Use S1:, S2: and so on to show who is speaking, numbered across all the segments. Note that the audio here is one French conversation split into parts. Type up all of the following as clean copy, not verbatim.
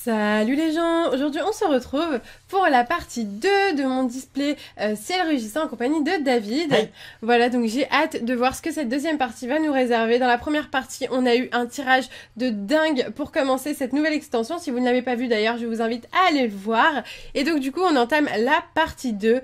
S1: Salut les gens, aujourd'hui on se retrouve pour la partie 2 de mon display ciel rugissant en compagnie de David.
S2: Hey.
S1: Voilà, donc j'ai hâte de voir ce que cette deuxième partie va nous réserver. Dans la première partie, on a eu un tirage de dingue pour commencer cette nouvelle extension. Si vous ne l'avez pas vu d'ailleurs, je vous invite à aller le voir. Et donc du coup, on entame la partie 2.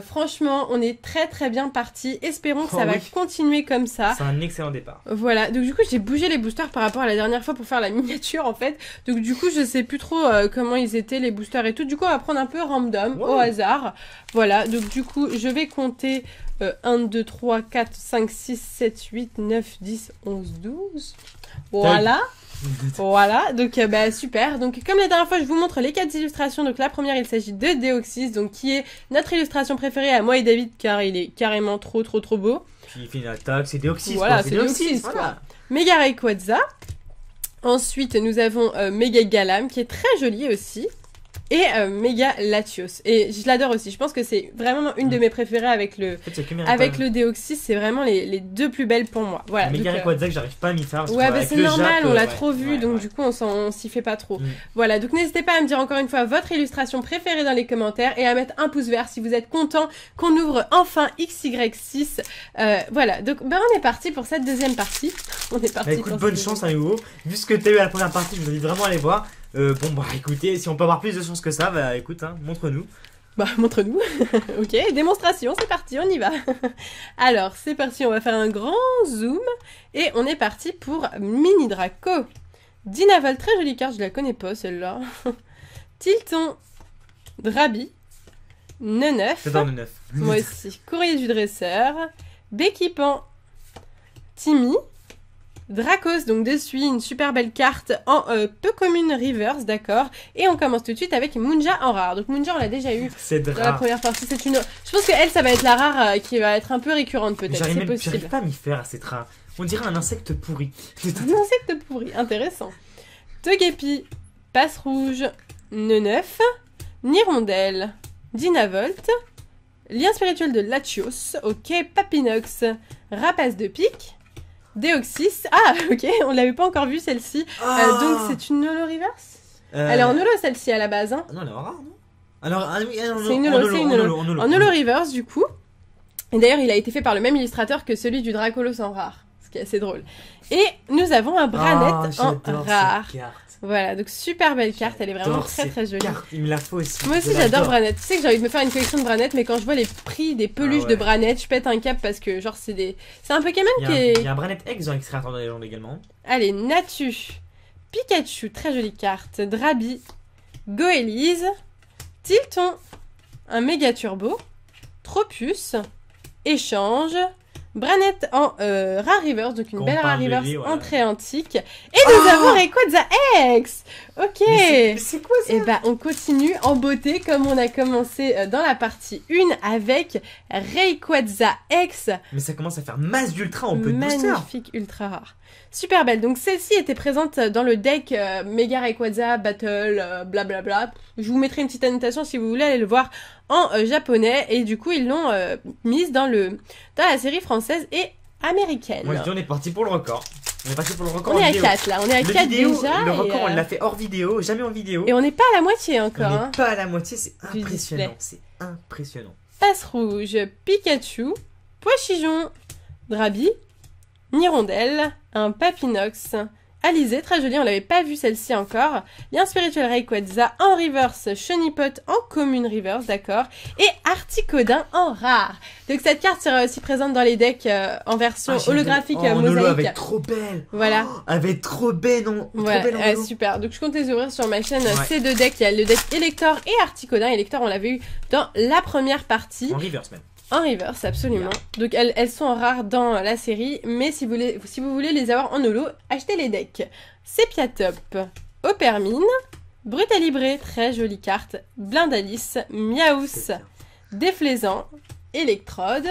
S1: Franchement, on est très bien parti. Espérons que ça va continuer comme ça.
S2: C'est un excellent départ.
S1: Voilà, donc du coup j'ai bougé les boosters par rapport à la dernière fois pour faire la miniature en fait. Donc du coup je sais plus trop comment ils étaient les boosters et tout. Du coup on va prendre un peu random, au hasard. Voilà, donc du coup je vais compter 1, 2, 3, 4, 5, 6, 7, 8, 9, 10, 11, 12. Voilà. Voilà, donc bah super. Donc comme la dernière fois, je vous montre les 4 illustrations. Donc la première, il s'agit de Deoxys, donc qui est notre illustration préférée à moi et David, car il est carrément trop beau.
S2: Puis il fait une attaque, c'est Deoxys.
S1: Voilà, c'est Deoxys quoi. Voilà. Mega Rayquaza. Ensuite, nous avons Mega Galam, qui est très joli aussi. Et Mega Latios. Et je l'adore aussi. Je pense que c'est vraiment une de mes préférées avec le, le Deoxys. C'est vraiment les deux plus belles pour moi. Voilà.
S2: Mega Rayquaza que j'arrive pas à m'y faire.
S1: Ouais, bah c'est normal, on l'a trop vu, donc du coup on s'y fait pas trop. Voilà, donc n'hésitez pas à me dire encore une fois votre illustration préférée dans les commentaires et à mettre un pouce vert si vous êtes content qu'on ouvre enfin XY6. Voilà, donc bah, on est parti pour cette deuxième partie. On est parti.
S2: Bah, écoute, bonne chance à nouveau. Vu ce que t'as eu à la première partie, je vous invite vraiment à aller voir. Bon bah écoutez, si on peut avoir plus de chance que ça, bah écoute, hein, montre-nous.
S1: Bah montre-nous. Ok, démonstration, c'est parti, on y va. Alors c'est parti, on va faire un grand zoom et on est parti pour Mini Draco. Dinavol, très jolie carte, je la connais pas celle-là. Tilton, Drabi, Neneuf.
S2: C'est dans le 9.
S1: Moi aussi. Courrier du dresseur, Béquipan, Timmy. Dracos, donc dessus une super belle carte en peu commune reverse, d'accord. Et on commence tout de suite avec Munja en rare. Donc Munja on l'a déjà eu dans la première partie. C'est une. Je pense que elle ça va être la rare qui va être un peu récurrente peut-être. C'est possible.
S2: J'arrive pas à m'y faire à cette rare. On dirait un insecte pourri.
S1: Un insecte pourri, intéressant. Togepi, Passe Rouge, Neneuf, Nirondelle, Dinavolt, Lien spirituel de Latios, ok, Papinox, Rapace de Pique. Deoxys, ah ok, on l'avait pas encore vu celle-ci, donc c'est une holo reverse. Elle est en holo celle-ci à la base, hein.
S2: Non, elle est en rare, non. Alors,
S1: c'est une holo, c'est une holo. En holo reverse du coup. Et d'ailleurs il a été fait par le même illustrateur que celui du Dracolos en rare, ce qui est assez drôle. Et nous avons un Branette en rare. Voilà, donc super belle carte, elle est vraiment très jolie.
S2: Il me la faut aussi.
S1: Moi aussi j'adore Branette. Tu sais que j'ai envie de me faire une collection de Branette, mais quand je vois les prix des peluches de Branette, je pète un cap parce que genre c'est un Pokémon qui est...
S2: Il y a un Branette X dans X-Rator dans les légendes également.
S1: Allez, Natu, Pikachu, très jolie carte, Drabi, Goélise, Tilton, un Méga Turbo, Tropus, Échange, Branette en Rare Reverse, donc une belle Rare Reverse entrée antique. Et nous avons Rayquaza X. Ok.
S2: C'est quoi ça?
S1: Et bah on continue en beauté comme on a commencé dans la partie 1 avec Rayquaza X.
S2: Mais ça commence à faire masse d'ultra en peu de booster.
S1: Magnifique, ultra rare. Super belle. Donc celle-ci était présente dans le deck Mega Rayquaza Battle, blablabla. Je vous mettrai une petite annotation si vous voulez aller le voir en japonais. Et du coup, ils l'ont mise dans la série française et américaine.
S2: Moi, je dis on est parti pour le record. On est parti pour le record.
S1: On est à 4 là, on est à 4 déjà.
S2: Le record, on l'a fait hors vidéo, jamais en vidéo.
S1: Et on n'est pas à la moitié encore.
S2: On n'est pas à la moitié, c'est impressionnant. C'est impressionnant.
S1: Passe Rouge, Pikachu, Poichijon, Drabi, Nirondelle, un Papinox, Alizé, très jolie, on l'avait pas vu celle-ci encore. Lien spirituel Rayquaza en reverse, Chenipote en commune reverse, d'accord. Et Articodin en rare. Donc cette carte sera aussi présente dans les decks en version holographique mosaïque.
S2: Elle va être trop belle.
S1: Voilà.
S2: Elle va être trop belle, non.
S1: Voilà, super. Donc je compte les ouvrir sur ma chaîne. Ces deux decks, il y a le deck Elector et Articodin. Elector, on l'avait eu dans la première partie.
S2: En reverse même.
S1: En reverse, absolument. Donc elles sont rares dans la série, mais si vous voulez les avoir en holo, achetez les decks. Sepiatop, Opermine, Brutalibré, très jolie carte, Blindalice, Miaous, Déflaisant, Electrode,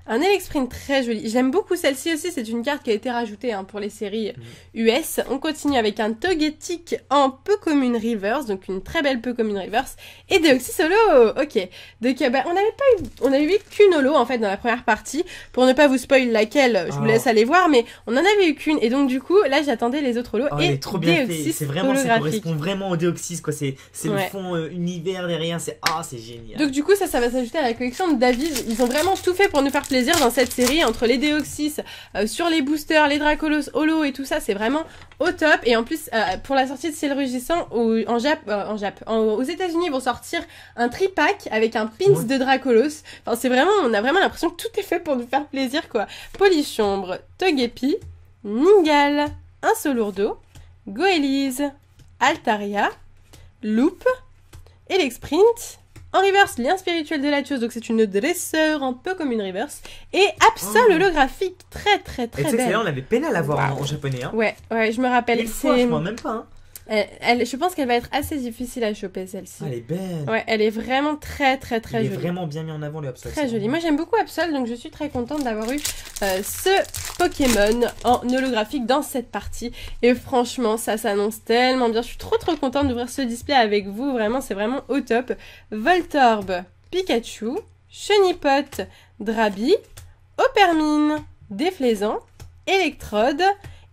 S1: Un Elexprint très joli. J'aime beaucoup celle-ci aussi. C'est une carte qui a été rajoutée hein, pour les séries US. On continue avec un Togetic en peu commune reverse. Donc une très belle peu commune reverse. Et Deoxys Holo. Ok. Donc on avait eu qu'une holo en fait dans la première partie. Pour ne pas vous spoil laquelle, je vous laisse aller voir. Mais on en avait eu qu'une. Et donc du coup, là j'attendais les autres holos.
S2: Et
S1: elle est
S2: trop bien fait. C'est vraiment, ça correspond vraiment au Deoxys quoi. C'est le fond univers derrière. C'est génial.
S1: Donc du coup ça va s'ajouter à la collection de David. Ils ont vraiment tout fait pour nous faire plaisir dans cette série, entre les Deoxys, sur les boosters, les Dracolos, Holo et tout ça, c'est vraiment au top. Et en plus, pour la sortie de Ciel Rugissant, aux États-Unis, ils vont sortir un tripack avec un pins de Dracolos. Enfin, c'est vraiment, on a vraiment l'impression que tout est fait pour nous faire plaisir, quoi. Polichombre, Togepi, Ningal, un Solourdo, Goélise, Altaria, Loop, Elexprint. En reverse, lien spirituel de Latios, donc c'est une dresseur un peu comme une reverse. Et Absol holographique, très belle.
S2: Et là on avait peine à la voir en japonais. Hein.
S1: Ouais, je me rappelle.
S2: Une fois, je crois même pas. Hein.
S1: Je pense qu'elle va être assez difficile à choper celle-ci.
S2: Elle est belle.
S1: Ouais, elle est vraiment très jolie.
S2: Elle est vraiment bien mis en avant le Absol.
S1: Très jolie. Moi j'aime beaucoup Absol, donc je suis très contente d'avoir eu ce Pokémon en holographique dans cette partie. Et franchement, ça s'annonce tellement bien. Je suis trop contente d'ouvrir ce display avec vous. Vraiment, c'est vraiment au top. Voltorb, Pikachu, Chenipot, Drabi, Opermine, Déflaisant, Electrode,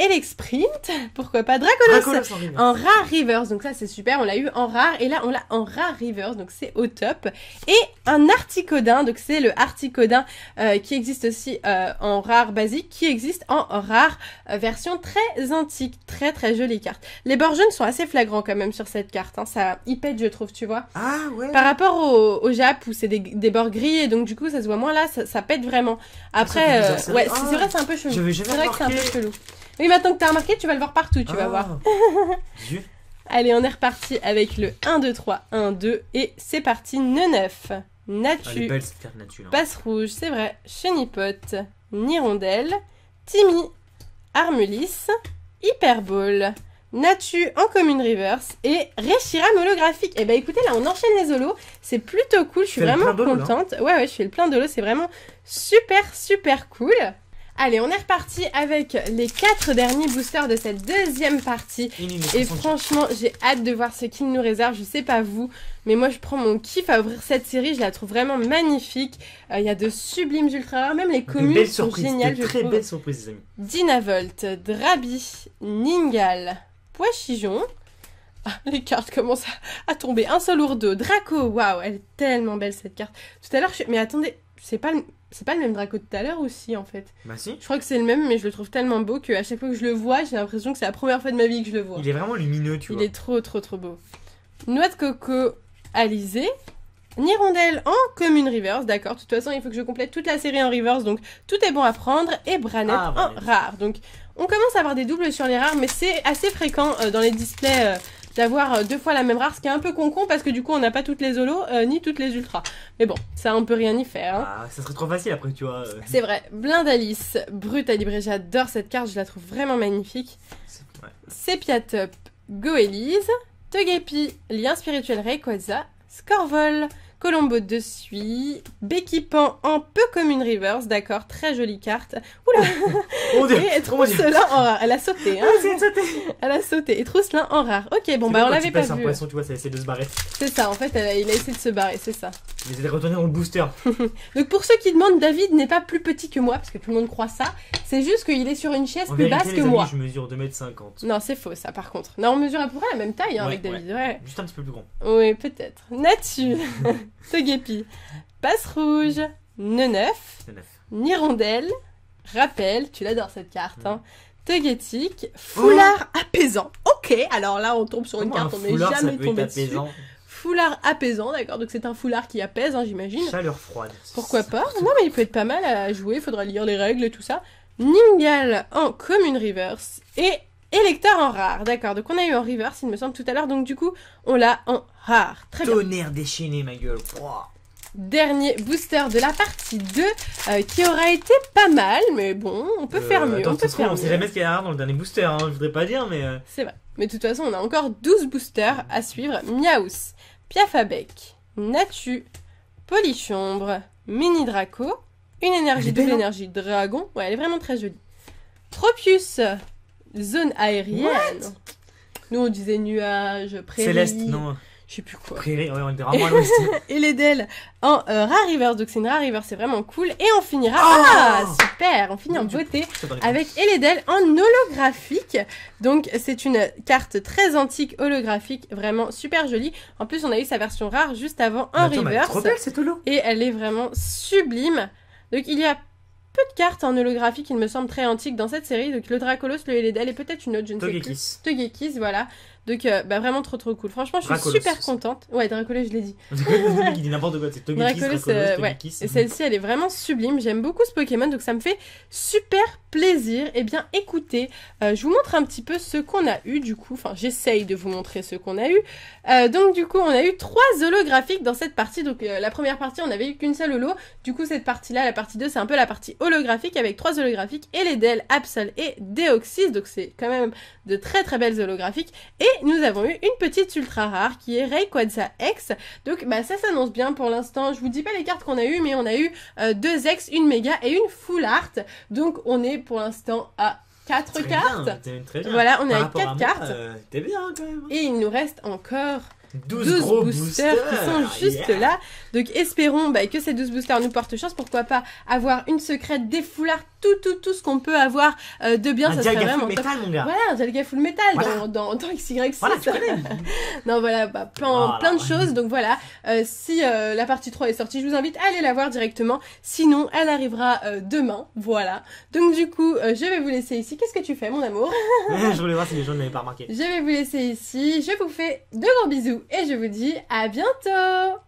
S1: Elexprint, pourquoi pas Dracolos en rare reverse, donc ça c'est super, on l'a eu en rare et là on l'a en rare reverse, donc c'est au top. Et un Articodin, donc c'est le Articodin qui existe aussi en rare basique, qui existe en rare version très antique, très jolie carte. Les bords jaunes sont assez flagrants quand même sur cette carte, hein. Ça y pète je trouve, tu vois.
S2: Ah ouais.
S1: Par rapport au Jap où c'est des bords gris et donc du coup ça se voit moins là, ça pète vraiment. Après, c'est vrai c'est un peu chelou. C'est vrai que c'est un peu chelou. Oui, maintenant que t'as remarqué, tu vas le voir partout, tu vas voir. Allez, on est reparti avec le 1, 2, 3, 1, 2, et c'est parti, Neneuf, Natu, Passe Rouge, c'est vrai, Chenipot, Nirondelle, Timmy, Armulis, Hyperball, Natu en commune reverse et Reshiram holographique. Et bah écoutez, là on enchaîne les holos, c'est plutôt cool, je suis vraiment contente. Ouais, je fais le plein d'holos, c'est vraiment super cool. Allez, on est reparti avec les 4 derniers boosters de cette deuxième partie. Et franchement, j'ai hâte de voir ce qu'il nous réserve. Je sais pas vous, mais moi je prends mon kiff à ouvrir cette série. Je la trouve vraiment magnifique. Il y a de sublimes ultra rares. Même les communes sont géniales.
S2: Très belles surprises, les amis.
S1: Dynavolt, Drabi, Ningal, Poichijon. Ah, les cartes commencent à tomber. Un Solourdo, Draco. Waouh, elle est tellement belle cette carte. Tout à l'heure, mais attendez, c'est pas le même Draco de tout à l'heure aussi en fait.
S2: Bah si.
S1: Je crois que c'est le même, mais je le trouve tellement beau qu'à chaque fois que je le vois, j'ai l'impression que c'est la première fois de ma vie que je le vois.
S2: Il est vraiment lumineux, tu vois.
S1: Il est trop beau. Noix de coco, Alizé. Nirondelle en commune reverse, d'accord. De toute façon, il faut que je complète toute la série en reverse, donc tout est bon à prendre. Et Branette en rare. Donc on commence à avoir des doubles sur les rares, mais c'est assez fréquent dans les displays d'avoir 2 fois la même rare, ce qui est un peu con parce que du coup on n'a pas toutes les holos ni toutes les ultras. Mais bon, ça on peut rien y faire. Hein.
S2: Ah, ça serait trop facile après, tu vois.
S1: C'est vrai. Blindalice, Brutalibré, j'adore cette carte, je la trouve vraiment magnifique. Sepiatop, Goélise, Togepi, Lien spirituel Rayquaza, Scorvol, Colombo de Suie, Béquipan en peu commune reverse, d'accord, très jolie carte. Oula. Et Trousselin en rare, elle a sauté, hein. Elle a sauté. Et Trousselin en rare. Ok, bon bah on l'avait pas vu.
S2: C'est un poisson, tu vois, ça essaie de se barrer.
S1: C'est ça, en fait, il a essayé de se barrer, c'est ça.
S2: Il essaie de retourner dans le booster.
S1: Donc pour ceux qui demandent, David n'est pas plus petit que moi, parce que tout le monde croit ça. C'est juste qu'il est sur une chaise plus basse que moi.
S2: Je mesure 2,50 m.
S1: Non, c'est faux ça par contre. Non, on mesure à peu près la même taille hein, avec David. Ouais.
S2: Juste un petit peu plus grand.
S1: Oui, peut-être. Natu, Togepi, Passe Rouge, Neneuf, Nirondelle, Rappel, tu l'adores cette carte, hein. Togetic, Foulard apaisant. Ok, alors là on tombe sur une carte, on n'est jamais tombé dessus. Foulard apaisant, d'accord, donc c'est un foulard qui apaise, hein, j'imagine.
S2: Chaleur froide.
S1: Pourquoi pas? Non, mais il peut être pas mal à jouer, il faudra lire les règles et tout ça. Ningal en commune reverse et Électeur en rare, d'accord, donc on a eu en reverse, il me semble, tout à l'heure, donc du coup, on l'a en rare. Très bien.
S2: Tonnerre déchaîné, ma gueule.
S1: Dernier booster de la partie 2, qui aura été pas mal, mais bon, on peut faire mieux.
S2: Attends, on sait jamais ce qu'il y a rare dans le dernier booster, hein, je voudrais pas dire, mais...
S1: C'est vrai, mais de toute façon, on a encore 12 boosters à suivre. Miaous, Piafabec, Natu, Polichombre, Mini Draco, Une énergie,
S2: Elle est
S1: double
S2: belle, hein.
S1: énergie, dragon. Ouais, elle est vraiment très jolie. Tropius, zone aérienne. Nous, on disait nuage, prairie.
S2: Céleste, non.
S1: Je sais plus quoi.
S2: Prairie, ouais, on était vraiment à l'ouest.
S1: Et les Dell en Rare Reverse. Donc, c'est une Rare Reverse, c'est vraiment cool. Et on finira.
S2: Oh
S1: Ah, super! On finit en
S2: Du-
S1: beauté
S2: C'est pas les
S1: avec Eledel en holographique. Donc, c'est une carte très antique holographique, vraiment super jolie. En plus, on a eu sa version rare juste avant en
S2: Attends, mais elle est
S1: Reverse.
S2: trop belle cette holo.
S1: Et elle est vraiment sublime. Donc il y a peu de cartes en holographique, il me semble très antique dans cette série. Donc le Dracolos, le Eledel et peut-être une autre, je ne sais plus.
S2: Togekiss.
S1: Togekiss, voilà. Donc vraiment trop cool. Franchement, je suis
S2: Dracolos.
S1: super contente. Ouais, Dracolos, je l'ai dit.
S2: Le mec il dit n'importe quoi, c'est Togekiss,
S1: Dracolos,
S2: Dracolos,
S1: ouais.
S2: Togekiss.
S1: Et celle-ci, elle est vraiment sublime. J'aime beaucoup ce Pokémon, donc ça me fait super plaisir. Eh bien, écoutez, je vous montre un petit peu ce qu'on a eu du coup. Enfin, j'essaye de vous montrer ce qu'on a eu. Donc du coup, on a eu 3 holographiques dans cette partie. Donc la première partie, on n'avait eu qu'une seule holo. Du coup, cette partie-là, la partie 2, c'est un peu la partie holographique avec 3 holographiques. Eledel, Absol et Deoxys. Donc c'est quand même de très très belles holographiques. Et nous avons eu une petite ultra rare qui est Rayquaza X. Donc bah ça s'annonce bien pour l'instant. Je vous dis pas les cartes qu'on a eues, mais on a eu 2 X, une méga et une full art. Donc on est pour l'instant à 4
S2: Très
S1: cartes.
S2: bien, t'es très bien.
S1: Voilà, on est
S2: Par
S1: à
S2: rapport
S1: 4
S2: moi,
S1: cartes.
S2: T'es bien quand même.
S1: Et il nous reste encore
S2: 12 gros
S1: boosters qui sont juste
S2: yeah.
S1: là. Donc espérons que ces 12 boosters nous portent chance. Pourquoi pas avoir une secrète, des foulards, tout ce qu'on peut avoir de bien.
S2: Un
S1: Ça serait
S2: Dialga
S1: vraiment
S2: full
S1: top.
S2: métal, mon gars.
S1: Voilà, un Dialga full metal
S2: Voilà.
S1: dans XY6.
S2: Voilà, tu connais.
S1: Non, voilà, plein
S2: Voilà.
S1: de choses. Donc voilà, si la partie 3 est sortie, je vous invite à aller la voir directement. Sinon, elle arrivera demain. Voilà. Donc du coup, je vais vous laisser ici. Qu'est-ce que tu fais, mon amour?
S2: Je voulais voir si les gens ne l'avaient pas remarqué.
S1: Je vais vous laisser ici. Je vous fais de gros bisous et je vous dis à bientôt.